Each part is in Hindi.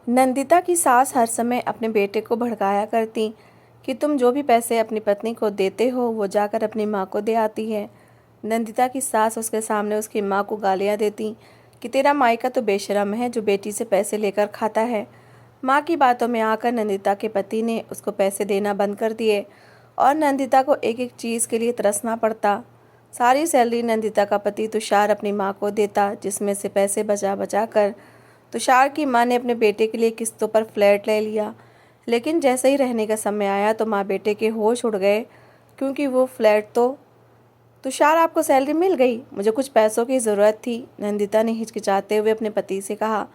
नंदिता की सास हर समय अपने बेटे को भड़काया करती कि तुम जो भी पैसे अपनी पत्नी को देते हो वो जाकर अपनी माँ को दे आती है। नंदिता की सास उसके सामने उसकी माँ को गालियाँ देती कि तेरा मायका तो बेशरम है जो बेटी से पैसे लेकर खाता है। माँ की बातों में आकर नंदिता के पति ने उसको पैसे देना बंद कर दिए और नंदिता को एक एक चीज़ के लिए तरसना पड़ता। सारी सैलरी नंदिता का पति तुषार अपनी माँ को देता, जिसमें से पैसे बचा बचा कर तुषार की माँ ने अपने बेटे के लिए किस्तों पर फ्लैट ले लिया। लेकिन जैसे ही रहने का समय आया तो माँ बेटे के होश उड़ गए, क्योंकि वो फ्लैट तो तुषार आपको सैलरी मिल गई, मुझे कुछ पैसों की ज़रूरत थी, नंदिता ने हिचकिचाते हुए अपने पति से कहा।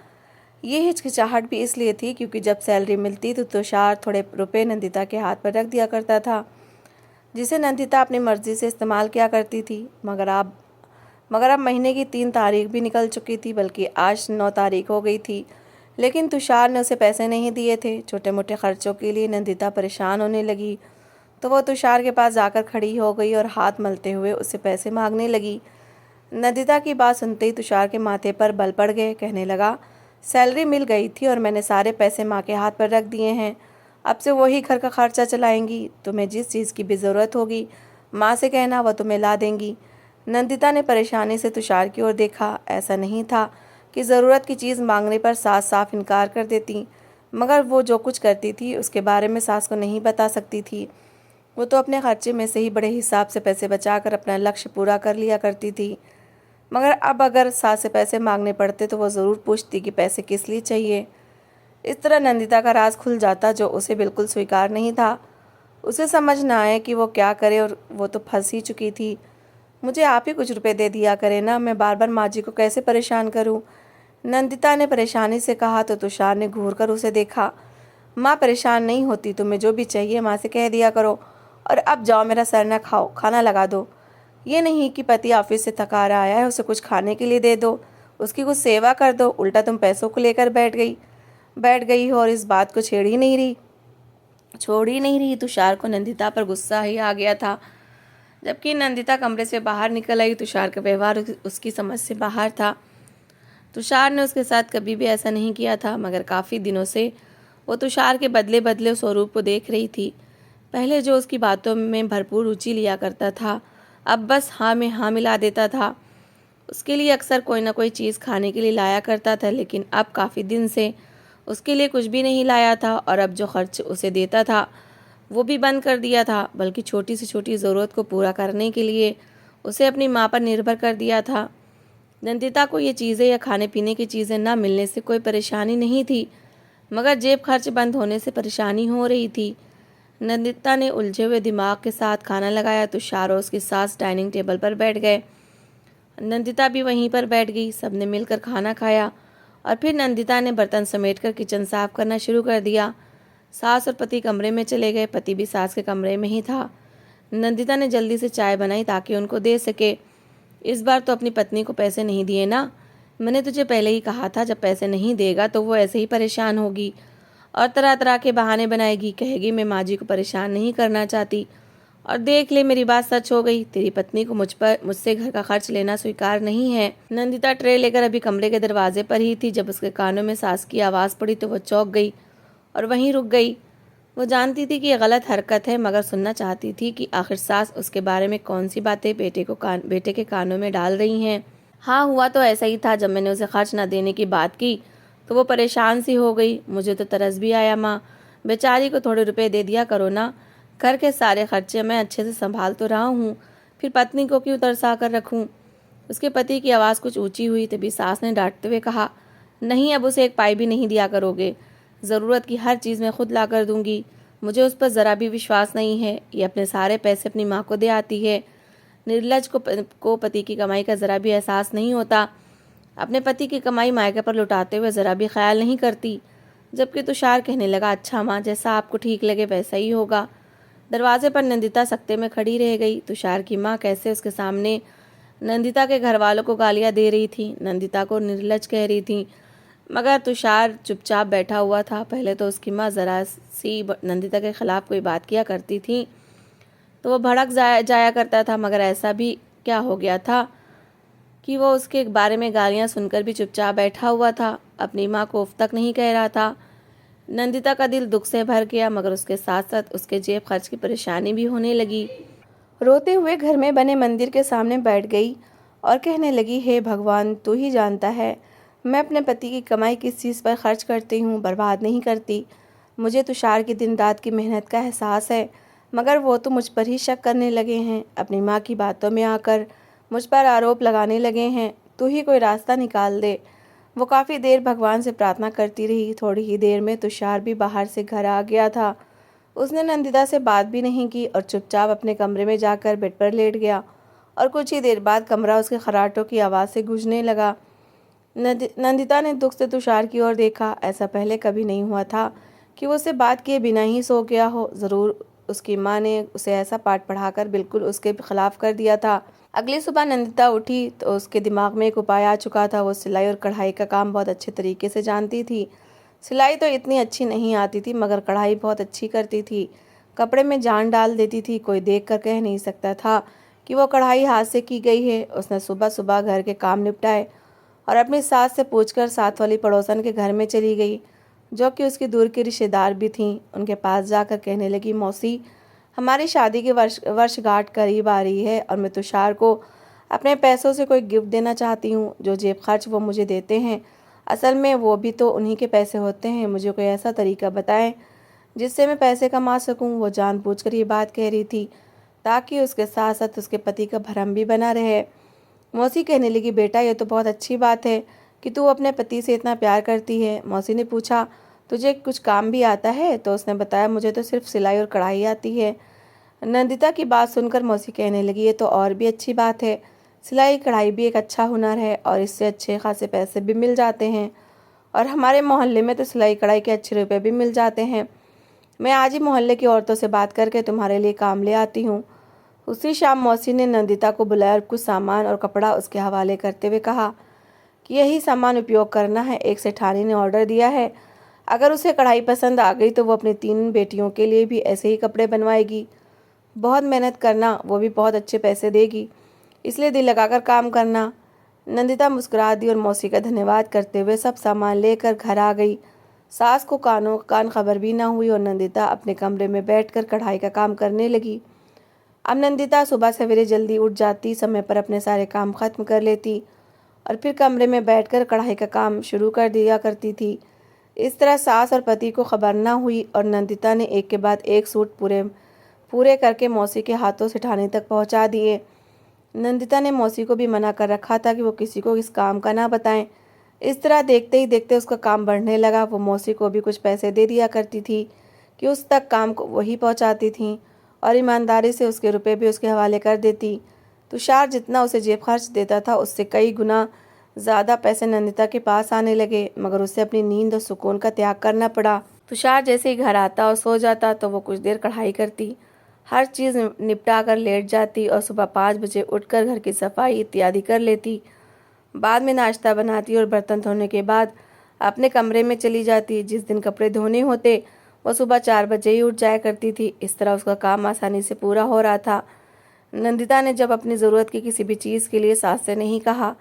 ये हिचकिचाहट भी इसलिए थी क्योंकि जब सैलरी मिलती तो तुषार थोड़े रुपए नंदिता के हाथ पर रख दिया करता था, जिसे नंदिता अपनी मर्जी से इस्तेमाल किया करती थी। मगर अब महीने की 3 तारीख भी निकल चुकी थी, बल्कि आज 9 तारीख हो गई थी, लेकिन तुषार ने उसे पैसे नहीं दिए थे। छोटे मोटे खर्चों के लिए नंदिता परेशान होने लगी तो वो तुषार के पास जाकर खड़ी हो गई और हाथ मलते हुए उससे पैसे मांगने लगी। नंदिता की बात सुनते ही तुषार के माथे पर बल पड़ गए। कहने लगा, सैलरी मिल गई थी और मैंने सारे पैसे माँ के हाथ पर रख दिए हैं। अब से वही घर का खर्चा चलाएंगी। तुम्हें जिस चीज़ की भी ज़रूरत होगी माँ से कहना, वह तुम्हें ला देंगी। नंदिता ने परेशानी से तुषार की ओर देखा। ऐसा नहीं था कि ज़रूरत की चीज़ मांगने पर सास साफ इनकार कर देती, मगर वो जो कुछ करती थी उसके बारे में सास को नहीं बता सकती थी। वो तो अपने खर्चे में से ही बड़े हिसाब से पैसे बचाकर अपना लक्ष्य पूरा कर लिया करती थी। मगर अब अगर सास से पैसे मांगने पड़ते तो वो ज़रूर पूछती कि पैसे किस लिए चाहिए। इस तरह नंदिता का राज खुल जाता, जो उसे बिल्कुल स्वीकार नहीं था। उसे समझ ना आए कि वो क्या करे, और वो तो फंस ही चुकी थी। मुझे आप ही कुछ रुपए दे दिया करे ना, मैं बार बार माँ जी को कैसे परेशान करूँ, नंदिता ने परेशानी से कहा। तो तुषार ने घूर कर उसे देखा। माँ परेशान नहीं होती, तुम्हें जो भी चाहिए माँ से कह दिया करो, और अब जाओ, मेरा सर न खाओ, खाना लगा दो। ये नहीं कि पति ऑफिस से थका रहा आया है, उसे कुछ खाने के लिए दे दो, उसकी कुछ सेवा कर दो। उल्टा तुम पैसों को लेकर बैठ गई हो और इस बात को छोड़ ही नहीं रही। तुषार को नंदिता पर गुस्सा ही आ गया था। जबकि नंदिता कमरे से बाहर निकल आई, तुषार का व्यवहार उसकी समझ से बाहर था। तुषार ने उसके साथ कभी भी ऐसा नहीं किया था, मगर काफ़ी दिनों से वो तुषार के बदले बदले स्वरूप को देख रही थी। पहले जो उसकी बातों में भरपूर रुचि लिया करता था, अब बस हाँ में हाँ मिला देता था। उसके लिए अक्सर कोई ना कोई चीज़ खाने के लिए लाया करता था, लेकिन अब काफ़ी दिन से उसके लिए कुछ भी नहीं लाया था, और अब जो खर्च उसे देता था वो भी बंद कर दिया था। बल्कि छोटी से छोटी ज़रूरत को पूरा करने के लिए उसे अपनी माँ पर निर्भर कर दिया था। नंदिता को ये चीज़ें या खाने पीने की चीज़ें ना मिलने से कोई परेशानी नहीं थी, मगर जेब खर्च बंद होने से परेशानी हो रही थी। नंदिता ने उलझे हुए दिमाग के साथ खाना लगाया। तुषार और उसकी सास डाइनिंग टेबल पर बैठ गए। नंदिता भी वहीं पर बैठ गई। सबने मिलकर खाना खाया और फिर नंदिता ने बर्तन समेटकर किचन साफ करना शुरू कर दिया। सास और पति कमरे में चले गए। पति भी सास के कमरे में ही था। नंदिता ने जल्दी से चाय बनाई ताकि उनको दे सके। इस बार तो अपनी पत्नी को पैसे नहीं दिए ना? मैंने तुझे पहले ही कहा था, जब पैसे नहीं देगा तो वो ऐसे ही परेशान होगी और तरह तरह के बहाने बनाएगी। कहेगी मैं माँ जी को परेशान नहीं करना चाहती, और देख ले मेरी बात सच हो गई। तेरी पत्नी को मुझसे घर का खर्च लेना स्वीकार नहीं है। नंदिता ट्रे लेकर अभी कमरे के दरवाजे पर ही थी, जब उसके कानों में सास की आवाज़ पड़ी तो वो चौंक गई और वहीं रुक गई। वो जानती थी कि ये गलत हरकत है, मगर सुनना चाहती थी कि आखिर सास उसके बारे में कौन सी बातें बेटे के कानों में डाल रही हैं। हाँ, हुआ तो ऐसा ही था। जब मैंने उसे खर्च न देने की बात की तो वो परेशान सी हो गई। मुझे तो तरस भी आया। माँ, बेचारी को थोड़े रुपए दे दिया करो ना, घर के सारे खर्चे मैं अच्छे से संभाल तो रहा हूँ, फिर पत्नी को क्यों तरसा कर रखूँ। उसके पति की आवाज़ कुछ ऊंची हुई, तभी सास ने डांटते हुए कहा, नहीं, अब उसे एक पाई भी नहीं दिया करोगे। ज़रूरत की हर चीज़ मैं खुद ला कर दूंगी। मुझे उस पर ज़रा भी विश्वास नहीं है। ये अपने सारे पैसे अपनी माँ को दे आती है। निर्लज को पति की कमाई का ज़रा भी एहसास नहीं होता। अपने पति की कमाई मायके पर लुटाते हुए ज़रा भी ख्याल नहीं करती। जबकि तुषार कहने लगा, अच्छा माँ, जैसा आपको ठीक लगे वैसा ही होगा। दरवाजे पर नंदिता सकते में खड़ी रह गई। तुषार की माँ कैसे उसके सामने नंदिता के घर वालों को गालियाँ दे रही थी, नंदिता को निर्लज कह रही थी, मगर तुषार चुपचाप बैठा हुआ था। पहले तो उसकी माँ ज़रा सी नंदिता के खिलाफ कोई बात किया करती थी तो वो भड़क जाया करता था, मगर ऐसा भी क्या हो गया था। कि वो उसके बारे में गालियाँ सुनकर भी चुपचाप बैठा हुआ था, अपनी माँ को उफ तक नहीं कह रहा था। नंदिता का दिल दुख से भर गया, मगर उसके साथ साथ उसके जेब खर्च की परेशानी भी होने लगी। रोते हुए घर में बने मंदिर के सामने बैठ गई और कहने लगी, हे भगवान, तू ही जानता है मैं अपने पति की कमाई किस चीज़ पर खर्च करती हूँ, बर्बाद नहीं करती। मुझे तुषार की दिन रात की मेहनत का एहसास है, मगर वो तो मुझ पर ही शक करने लगे हैं। अपनी माँ की बातों में आकर मुझ पर आरोप लगाने लगे हैं। तू ही कोई रास्ता निकाल दे। वो काफ़ी देर भगवान से प्रार्थना करती रही। थोड़ी ही देर में तुषार भी बाहर से घर आ गया था। उसने नंदिता से बात भी नहीं की और चुपचाप अपने कमरे में जाकर बेड पर लेट गया और कुछ ही देर बाद कमरा उसके खर्राटों की आवाज़ से गूंजने लगा। नंदिता ने दुख से तुषार की ओर देखा। ऐसा पहले कभी नहीं हुआ था कि वो उससे बात किए बिना ही सो गया हो। ज़रूर उसकी माँ ने उसे ऐसा पाठ पढ़ाकर बिल्कुल उसके खिलाफ कर दिया था। अगली सुबह नंदिता उठी तो उसके दिमाग में एक उपाय आ चुका था। वो सिलाई और कढ़ाई का काम बहुत अच्छे तरीके से जानती थी। सिलाई तो इतनी अच्छी नहीं आती थी, मगर कढ़ाई बहुत अच्छी करती थी। कपड़े में जान डाल देती थी। कोई देख कर कह नहीं सकता था कि वो कढ़ाई हाथ से की गई है। उसने सुबह सुबह घर के काम निपटाए और अपनी सास से पूछकर साथ वाली पड़ोसन के घर में चली गई, जो कि उसकी दूर की रिश्तेदार भी थीं। उनके पास जाकर कहने लगी, मौसी, हमारी शादी की वर्षगांठ करीब आ रही है और मैं तुषार को अपने पैसों से कोई गिफ्ट देना चाहती हूँ। जो जेब खर्च वो मुझे देते हैं, असल में वो भी तो उन्हीं के पैसे होते हैं। मुझे कोई ऐसा तरीका बताएं जिससे मैं पैसे कमा सकूं। वो जानबूझकर ये बात कह रही थी ताकि उसके साथ साथ उसके पति का भरम भी बना रहे। मौसी कहने लगी, बेटा, ये तो बहुत अच्छी बात है कि तू अपने पति से इतना प्यार करती है। मौसी ने पूछा, तुझे कुछ काम भी आता है? तो उसने बताया, मुझे तो सिर्फ सिलाई और कढ़ाई आती है। नंदिता की बात सुनकर मौसी कहने लगी, ये तो और भी अच्छी बात है। सिलाई कढ़ाई भी एक अच्छा हुनर है और इससे अच्छे खासे पैसे भी मिल जाते हैं, और हमारे मोहल्ले में तो सिलाई कढ़ाई के अच्छे रुपए भी मिल जाते हैं। मैं आज ही मोहल्ले की औरतों से बात करके तुम्हारे लिए काम ले आती हूँ। उसी शाम मौसी ने नंदिता को बुलाया और कुछ सामान और कपड़ा उसके हवाले करते हुए कहा कि यही सामान उपयोग करना है। एक सेठानी ने ऑर्डर दिया है, अगर उसे कढ़ाई पसंद आ गई तो वो अपनी 3 बेटियों के लिए भी ऐसे ही कपड़े बनवाएगी। बहुत मेहनत करना, वो भी बहुत अच्छे पैसे देगी, इसलिए दिल लगाकर काम करना। नंदिता मुस्कुरा दी और मौसी का धन्यवाद करते हुए सब सामान लेकर घर आ गई। सास को कानों कान खबर भी ना हुई और नंदिता अपने कमरे में बैठकर कढ़ाई का काम करने लगी। अब नंदिता सुबह सवेरे जल्दी उठ जाती, समय पर अपने सारे काम खत्म कर लेती और फिर कमरे में बैठकर कढ़ाई का काम शुरू कर दिया करती थी। इस तरह सास और पति को खबर ना हुई और नंदिता ने एक के बाद एक सूट पूरे पूरे करके मौसी के हाथों से ठाणे तक पहुंचा दिए। नंदिता ने मौसी को भी मना कर रखा था कि वो किसी को इस काम का ना बताएं। इस तरह देखते ही देखते उसका काम बढ़ने लगा। वो मौसी को भी कुछ पैसे दे दिया करती थी कि उस तक काम को वही पहुंचाती थी और ईमानदारी से उसके रुपए भी उसके हवाले कर देती। तुषार जितना उसे जेब खर्च देता था, उससे कई गुना ज़्यादा पैसे नंदिता के पास आने लगे, मगर उसे अपनी नींद और सुकून का त्याग करना पड़ा। तुषार जैसे ही घर आता और सो जाता तो वो कुछ देर कढ़ाई करती, हर चीज़ निपटा कर लेट जाती और सुबह 5 बजे उठकर घर की सफाई इत्यादि कर लेती। बाद में नाश्ता बनाती और बर्तन धोने के बाद अपने कमरे में चली जाती। जिस दिन कपड़े धोने होते वो सुबह 4 बजे ही उठ जाया करती थी। इस तरह उसका काम आसानी से पूरा हो रहा था। नंदिता ने जब अपनी ज़रूरत की किसी भी चीज़ के लिए सास से नहीं कहा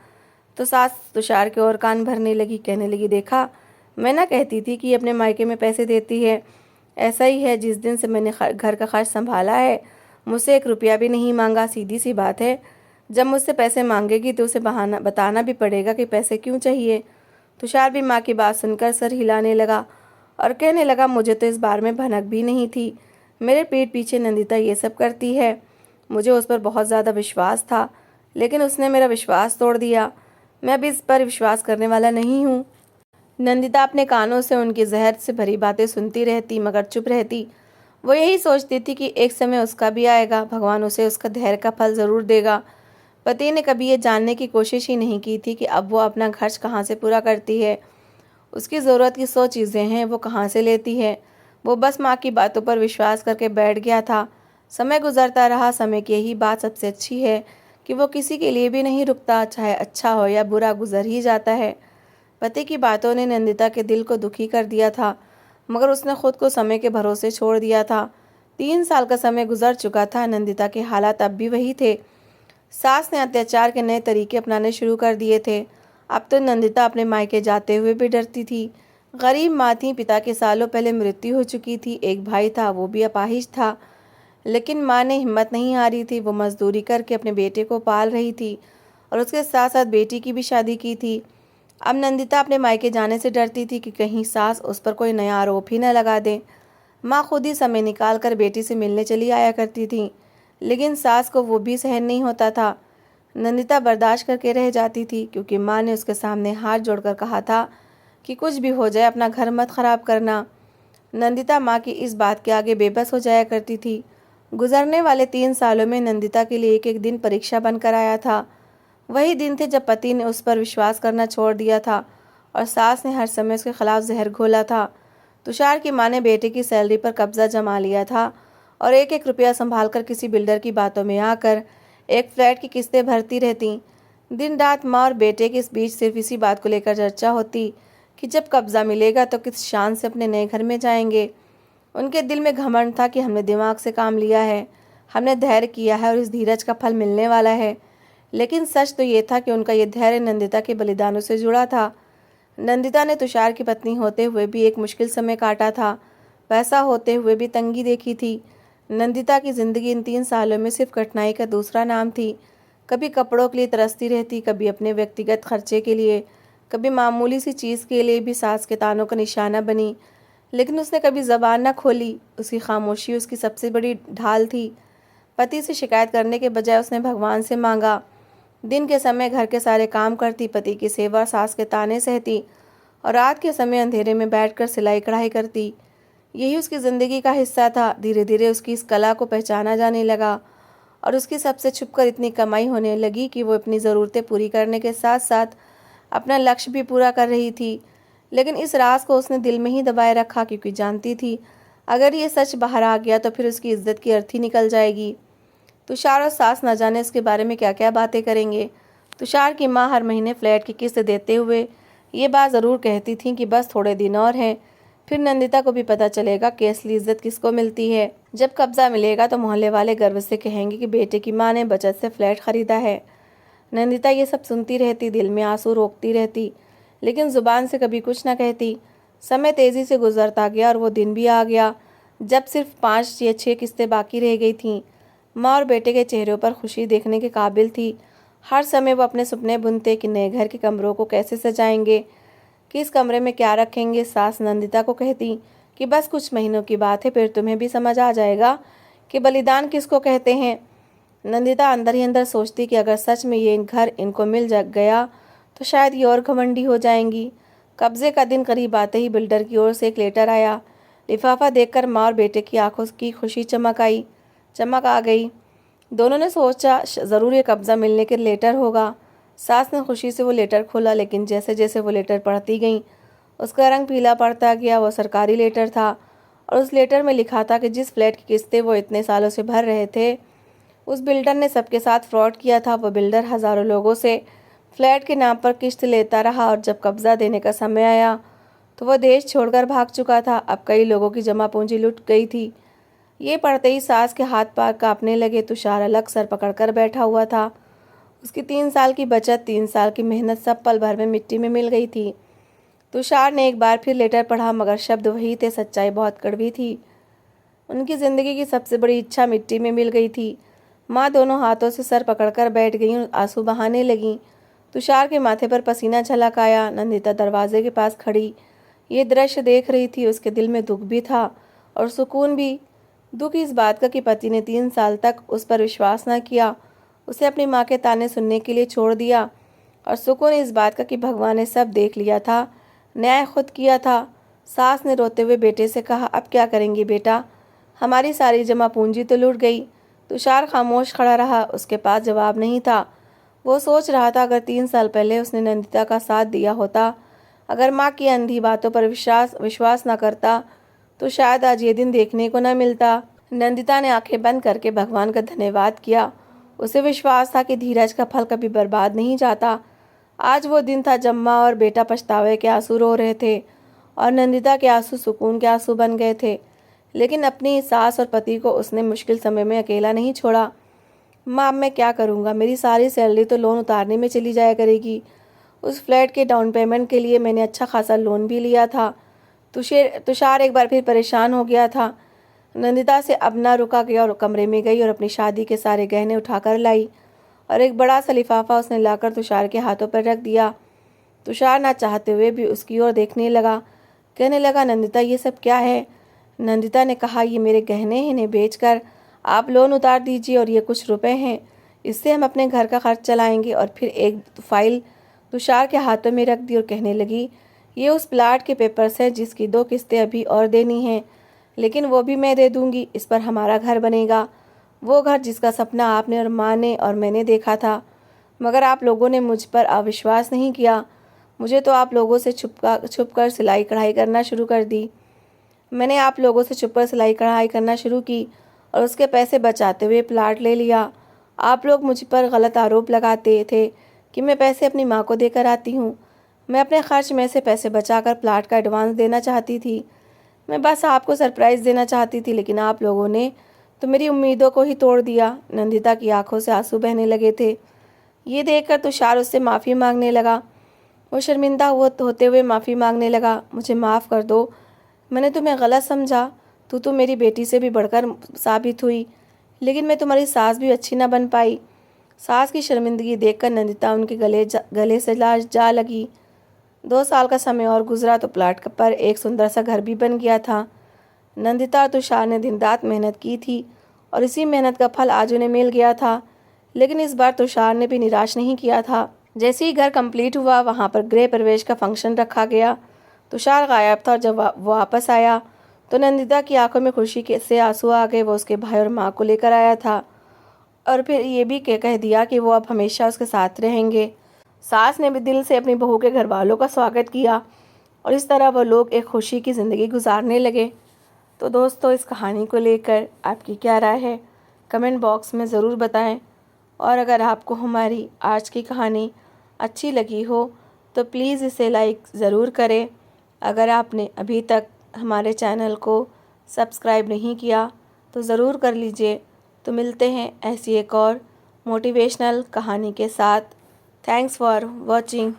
तो सास तुषार के और कान भरने लगी। कहने लगी, देखा, मैं ना कहती थी कि अपने मायके में पैसे देती है। ऐसा ही है, जिस दिन से मैंने घर का खर्च संभाला है मुझसे 1 रुपया भी नहीं मांगा। सीधी सी बात है, जब मुझसे पैसे मांगेगी तो उसे बहाना बताना भी पड़ेगा कि पैसे क्यों चाहिए। तुषार भी माँ की बात सुनकर सर हिलाने लगा और कहने लगा, मुझे तो इस बारे में भनक भी नहीं थी। मेरे पीठ पीछे नंदिता ये सब करती है। मुझे उस पर बहुत ज़्यादा विश्वास था, लेकिन उसने मेरा विश्वास तोड़ दिया। मैं भी इस पर विश्वास करने वाला नहीं हूँ। नंदिता अपने कानों से उनकी जहर से भरी बातें सुनती रहती, मगर चुप रहती। वो यही सोचती थी कि एक समय उसका भी आएगा, भगवान उसे उसका धैर्य का फल ज़रूर देगा। पति ने कभी ये जानने की कोशिश ही नहीं की थी कि अब वो अपना खर्च कहाँ से पूरा करती है। उसकी ज़रूरत की 100 चीज़ें हैं, वो कहाँ से लेती है। वो बस माँ की बातों पर विश्वास करके बैठ गया था। समय गुजरता रहा। समय की यही बात सबसे अच्छी है कि वो किसी के लिए भी नहीं रुकता, चाहे अच्छा हो या बुरा, गुजर ही जाता है। पति की बातों ने नंदिता के दिल को दुखी कर दिया था, मगर उसने खुद को समय के भरोसे छोड़ दिया था। 3 साल का समय गुजर चुका था। नंदिता के हालात अब भी वही थे। सास ने अत्याचार के नए तरीके अपनाने शुरू कर दिए थे। अब तो नंदिता अपने मायके जाते हुए भी डरती थी। गरीब माँ थी, पिता की सालों पहले मृत्यु हो चुकी थी, एक भाई था, वो भी अपाहिज था। लेकिन माँ ने हिम्मत नहीं हारी थी। वो मजदूरी करके अपने बेटे को पाल रही थी और उसके साथ साथ बेटी की भी शादी की थी। अब नंदिता अपने मायके जाने से डरती थी कि कहीं सास उस पर कोई नया आरोप ही न लगा दे। माँ खुद ही समय निकाल कर बेटी से मिलने चली आया करती थी, लेकिन सास को वो भी सहन नहीं होता था। नंदिता बर्दाश्त करके रह जाती थी, क्योंकि माँ ने उसके सामने हाथ जोड़कर कहा था कि कुछ भी हो जाए अपना घर मत खराब करना। नंदिता माँ की इस बात के आगे बेबस हो जाया करती थी। गुजरने वाले 3 सालों में नंदिता के लिए एक एक दिन परीक्षा बनकर आया था। वही दिन थे जब पति ने उस पर विश्वास करना छोड़ दिया था और सास ने हर समय उसके खिलाफ जहर घोला था। तुषार की माँ ने बेटे की सैलरी पर कब्जा जमा लिया था और एक एक रुपया संभाल कर किसी बिल्डर की बातों में आकर एक फ्लैट की किस्तें भरती रहती। दिन रात माँ और बेटे के इस बीच सिर्फ इसी बात को लेकर चर्चा होती कि जब कब्जा मिलेगा तो किस शान से अपने नए घर में जाएंगे। उनके दिल में घमंड था कि हमने दिमाग से काम लिया है, हमने धैर्य किया है और इस धीरज का फल मिलने वाला है। लेकिन सच तो ये था कि उनका ये धैर्य नंदिता के बलिदानों से जुड़ा था। नंदिता ने तुषार की पत्नी होते हुए भी एक मुश्किल समय काटा था, पैसा होते हुए भी तंगी देखी थी। नंदिता की जिंदगी इन 3 सालों में सिर्फ कठिनाई का दूसरा नाम थी। कभी कपड़ों के लिए तरसती रहती, कभी अपने व्यक्तिगत खर्चे के लिए, कभी मामूली सी चीज़ के लिए भी सास के तानों का निशाना बनी। लेकिन उसने कभी जबान न खोली। उसकी खामोशी उसकी सबसे बड़ी ढाल थी। पति से शिकायत करने के बजाय उसने भगवान से मांगा। दिन के समय घर के सारे काम करती, पति की सेवा, सास के ताने सहती और रात के समय अंधेरे में बैठकर सिलाई कढ़ाई करती। यही उसकी ज़िंदगी का हिस्सा था। धीरे धीरे उसकी इस कला को पहचाना जाने लगा और उसकी सबसे छुपकर इतनी कमाई होने लगी कि वो अपनी ज़रूरतें पूरी करने के साथ साथ अपना लक्ष्य भी पूरा कर रही थी। लेकिन इस राज को उसने दिल में ही दबाए रखा, क्योंकि जानती थी अगर ये सच बाहर आ गया तो फिर उसकी इज्जत की अर्थी निकल जाएगी। तुषार और सास न जाने इसके बारे में क्या क्या बातें करेंगे। तुषार की माँ हर महीने फ्लैट की किस्त देते हुए ये बात ज़रूर कहती थी कि बस थोड़े दिन और हैं, फिर नंदिता को भी पता चलेगा कि असली इज्जत किसको मिलती है। जब कब्जा मिलेगा तो मोहल्ले वाले गर्व से कहेंगे कि बेटे की माँ ने बचत से फ्लैट खरीदा है। नंदिता ये सब सुनती रहती, दिल में आंसू रोकती रहती, लेकिन जुबान से कभी कुछ न कहती। समय तेज़ी से गुजरता गया और वो दिन भी आ गया जब सिर्फ 5 या 6 किस्तें बाकी रह गई थीं। माँ और बेटे के चेहरों पर खुशी देखने के काबिल थी। हर समय वो अपने सपने बुनते कि नए घर के कमरों को कैसे सजाएंगे, किस कमरे में क्या रखेंगे। सास नंदिता को कहती कि बस कुछ महीनों की बात है, फिर तुम्हें भी समझ आ जाएगा कि बलिदान किसको कहते हैं। नंदिता अंदर ही अंदर सोचती कि अगर सच में ये घर इनको मिल गया तो शायद ये और घमंडी हो जाएंगी। कब्जे का दिन करीब आते ही बिल्डर की ओर से एक लेटर आया। लिफाफा देखकर माँ और बेटे की आंखों की खुशी चमक आ गई। दोनों ने सोचा ज़रूर ये कब्ज़ा मिलने के लेटर होगा। सास ने खुशी से वो लेटर खोला, लेकिन जैसे जैसे वो लेटर पढ़ती गई उसका रंग पीला पड़ता गया। वो सरकारी लेटर था और उस लेटर में लिखा था कि जिस फ्लैट की किस्तें वो इतने सालों से भर रहे थे उस बिल्डर ने सबके साथ फ्रॉड किया था। वो बिल्डर हज़ारों लोगों से फ्लैट के नाम पर किस्त लेता रहा और जब कब्ज़ा देने का समय आया तो वो देश छोड़कर भाग चुका था। अब कई लोगों की जमा पूंजी लुट गई थी। ये पढ़ते ही सास के हाथ पार कांपने लगे। तुषार अलग सर पकड़कर बैठा हुआ था। उसकी 3 साल की बचत, 3 साल की मेहनत सब पल भर में मिट्टी में मिल गई थी। तुषार ने एक बार फिर लेटर पढ़ा, मगर शब्द वही थे। सच्चाई बहुत कड़वी थी। उनकी ज़िंदगी की सबसे बड़ी इच्छा मिट्टी में मिल गई थी। माँ दोनों हाथों से सर पकड़कर बैठ गईं और आंसू बहाने लगीं। तुषार के माथे पर पसीना छलक आया। नंदिता दरवाजे के पास खड़ी ये दृश्य देख रही थी। उसके दिल में दुख भी था और सुकून भी। दुख इस बात का कि पति ने 3 साल तक उस पर विश्वास न किया, उसे अपनी माँ के ताने सुनने के लिए छोड़ दिया, और सुकून इस बात का कि भगवान ने सब देख लिया था, न्याय खुद किया था। सास ने रोते हुए बेटे से कहा, अब क्या करेंगी बेटा, हमारी सारी जमा पूंजी तो लूट गई। तुषार खामोश खड़ा रहा, उसके पास जवाब नहीं था। वो सोच रहा था अगर 3 साल पहले उसने नंदिता का साथ दिया होता, अगर माँ की अंधी बातों पर विश्वास न करता, तो शायद आज ये दिन देखने को न मिलता। नंदिता ने आंखें बंद करके भगवान का धन्यवाद किया। उसे विश्वास था कि धीरज का फल कभी बर्बाद नहीं जाता। आज वो दिन था जब माँ और बेटा पछतावे के आंसू रो रहे थे और नंदिता के आंसू सुकून के आंसू बन गए थे। लेकिन अपनी सास और पति को उसने मुश्किल समय में अकेला नहीं छोड़ा। माँ अब मैं क्या करूँगा, मेरी सारी सैलरी तो लोन उतारने में चली जाया करेगी। उस फ्लैट के डाउन पेमेंट के लिए मैंने अच्छा खासा लोन भी लिया था। तुषार एक बार फिर परेशान हो गया था। नंदिता से अब ना रुका गया और कमरे में गई और अपनी शादी के सारे गहने उठाकर लाई और एक बड़ा सा लिफाफा उसने लाकर तुषार के हाथों पर रख दिया। तुषार ना चाहते हुए भी उसकी ओर देखने लगा। कहने लगा, नंदिता ये सब क्या है? नंदिता ने कहा, ये मेरे गहने हैं, इन्हें बेचकर आप लोन उतार दीजिए और ये कुछ रुपए हैं, इससे हम अपने घर का खर्च चलाएंगे। और फिर एक फाइल तुषार के हाथों में रख दी और कहने लगी, ये उस प्लाट के पेपर्स हैं जिसकी 2 किस्तें अभी और देनी हैं, लेकिन वो भी मैं दे दूंगी। इस पर हमारा घर बनेगा, वो घर जिसका सपना आपने और माँ ने और मैंने देखा था। मगर आप लोगों ने मुझ पर अविश्वास नहीं किया। मुझे तो आप लोगों से छुपकर सिलाई कढ़ाई करना शुरू कर दी। मैंने आप लोगों से छुपकर सिलाई कढ़ाई करना शुरू की और उसके पैसे बचाते हुए प्लाट ले लिया। आप लोग मुझ पर गलत आरोप लगाते थे कि मैं पैसे अपनी माँ को देकर आती हूँ। मैं अपने खर्च में से पैसे बचाकर प्लाट का एडवांस देना चाहती थी। मैं बस आपको सरप्राइज़ देना चाहती थी, लेकिन आप लोगों ने तो मेरी उम्मीदों को ही तोड़ दिया। नंदिता की आंखों से आंसू बहने लगे थे। ये देखकर तुषार उससे माफ़ी मांगने लगा। वो शर्मिंदा होते हुए माफ़ी मांगने लगा। मुझे माफ़ कर दो, मैंने तुम्हें गलत समझा। तू तो मेरी बेटी से भी बढ़कर साबित हुई, लेकिन मैं तुम्हारी सास भी अच्छी ना बन पाई। सास की शर्मिंदगी देखकर नंदिता उनके गले से जा लगी। 2 साल का समय और गुजरा तो प्लाट पर एक सुंदर सा घर भी बन गया था। नंदिता और तुषार ने दिन रात मेहनत की थी और इसी मेहनत का फल आज उन्हें मिल गया था। लेकिन इस बार तुषार ने भी निराश नहीं किया था। जैसे ही घर कंप्लीट हुआ, वहाँ पर गृह प्रवेश का फंक्शन रखा गया। तुषार गायब था और जब वो वापस आया तो नंदिता की आंखों में खुशी से आंसू आ गए। वो उसके भाई और माँ को लेकर आया था और फिर ये भी कह दिया कि वो अब हमेशा उसके साथ रहेंगे। सास ने भी दिल से अपनी बहू के घर वालों का स्वागत किया और इस तरह वो लोग एक खुशी की ज़िंदगी गुजारने लगे। तो दोस्तों, इस कहानी को लेकर आपकी क्या राय है, कमेंट बॉक्स में ज़रूर बताएं। और अगर आपको हमारी आज की कहानी अच्छी लगी हो तो प्लीज़ इसे लाइक ज़रूर करें। अगर आपने अभी तक हमारे चैनल को सब्सक्राइब नहीं किया तो ज़रूर कर लीजिए। तो मिलते हैं ऐसी एक और मोटिवेशनल कहानी के साथ। Thanks for watching.